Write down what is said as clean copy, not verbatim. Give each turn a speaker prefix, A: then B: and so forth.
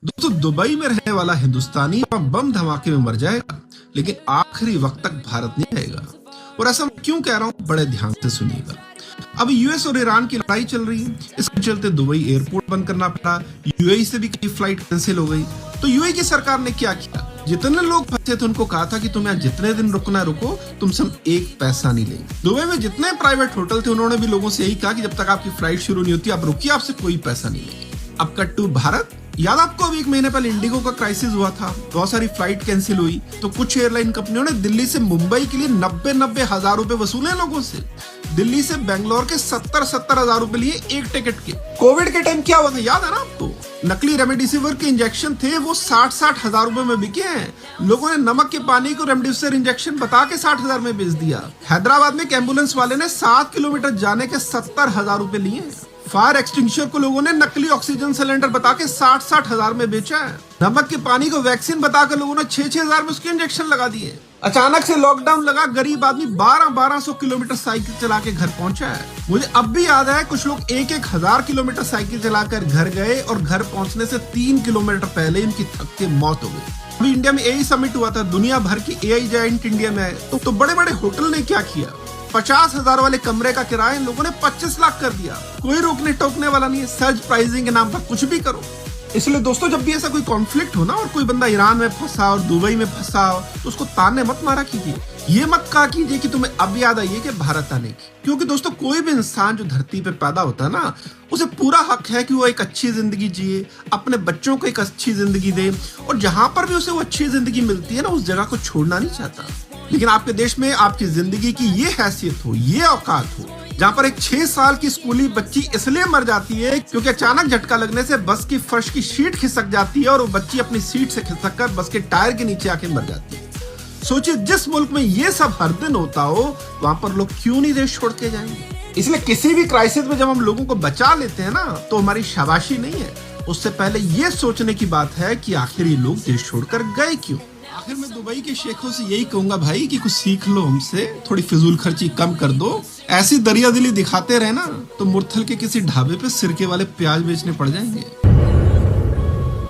A: दोस्तों, दुबई में रहने वाला हिंदुस्तानी बम धमाके में मर जाएगा, लेकिन आखिरी वक्त तक भारत नहीं आएगा। और ऐसा मैं क्यों कह रहा हूँ, बड़े ध्यान से सुनिएगा। अब यूएस और ईरान की लड़ाई चल रही है, इसके चलते दुबई एयरपोर्ट बंद करना पड़ा। यूएई से भी कई फ्लाइट कैंसिल हो गई। तो यूएई की सरकार ने क्या किया, जितने लोग फंसे थे उनको कहा था कि तुम यहाँ जितने दिन रुकना है रुको, तुम सब एक पैसा नहीं लेंगे। दुबई में जितने प्राइवेट होटल थे उन्होंने भी लोगों से यही कहा कि जब तक आपकी फ्लाइट शुरू नहीं होती आप रुकिए, आपसे कोई पैसा नहीं लेंगे। अब कट टू भारत। याद आपको अभी 1 महीने पहले इंडिगो का क्राइसिस हुआ था, बहुत सारी फ्लाइट कैंसिल हुई, तो कुछ एयरलाइन कंपनियों ने दिल्ली से मुंबई के लिए 90 हजार रुपए वसूले लोगों से। दिल्ली से बेंगलोर के 70 हजार रुपए लिए एक टिकट के। कोविड के टाइम क्या हुआ था याद है ना आपको, नकली रेमडेसिविर के इंजेक्शन थे, वो 60 हजार रुपए में बिके हैं। लोगों ने नमक के पानी को रेमडेसिविर इंजेक्शन बता के 60 हजार में बेच दिया। हैदराबाद में एक एम्बुलेंस वाले ने 7 किलोमीटर जाने के 70 हजार रुपए लिए। फायर एक्सटिंग्विशर को लोगों ने नकली ऑक्सीजन सिलेंडर बता के 60 हजार में बेचा है। नमक के पानी को वैक्सीन बताकर लोगों ने 6 हजार में उसके इंजेक्शन लगा दिए। अचानक से लॉकडाउन लगा, गरीब आदमी 1200 किलोमीटर साइकिल चला के घर पहुंचा है। मुझे अब भी याद है, कुछ लोग 1,000 किलोमीटर साइकिल चलाकर घर गए और घर पहुंचने से 3 किलोमीटर पहले इनकी थक के मौत हो गई। अभी इंडिया में एआई समिट हुआ था, दुनिया भर की एआई जायंट इंडिया में है। तो बड़े बड़े होटल ने क्या किया, 50 हजार वाले कमरे का किराया इन लोगों ने 25 लाख कर दिया। कोई रोकने टोकने वाला नहीं है, सर्ज प्राइसिंग के नाम पर कुछ भी करो। इसलिए दोस्तों, जब भी ऐसा कोई कॉन्फ्लिक्ट हो ना और कोई बंदा ईरान में फंसा और दुबई में फंसा हो, तो उसको ताने मत मारा कीजिए। ये मत कहा कीजिए कि तुम्हें अब याद आई है कि भारत आने की, क्योंकि दोस्तों कोई भी इंसान जो धरती पे पैदा होता है ना, उसे पूरा हक है कि वो एक अच्छी जिंदगी जिए, अपने बच्चों को एक अच्छी जिंदगी दे, और जहां पर भी उसे वो अच्छी जिंदगी मिलती है ना, उस जगह को छोड़ना नहीं चाहता। लेकिन आपके देश में आपकी जिंदगी की ये हैसियत हो, ये औकात हो, जहाँ पर एक 6 साल की स्कूली बच्ची इसलिए मर जाती है क्योंकि अचानक झटका लगने से बस की फर्श की शीट खिसक जाती है और वो बच्ची अपनी सीट से खिसक कर बस के टायर के नीचे आके मर जाती है। सोचिए, जिस मुल्क में ये सब हर दिन होता हो, वहां पर लोग क्यों नहीं देश छोड़ के जाएंगे। इसलिए किसी भी क्राइसिस में जब हम लोगों को बचा लेते हैं ना, तो हमारी शाबाशी नहीं है, उससे पहले ये सोचने की बात है कि आखिर ये लोग देश छोड़कर गए क्यों। आखिर मैं दुबई के शेखों से यही कहूंगा भाई कि कुछ सीख लो हमसे, थोड़ी फिजूल खर्ची कम कर दो। ऐसी दरिया दिली दिखाते रहे ना, तो मुरथल के किसी ढाबे पे सिरके वाले प्याज बेचने पड़ जाएंगे।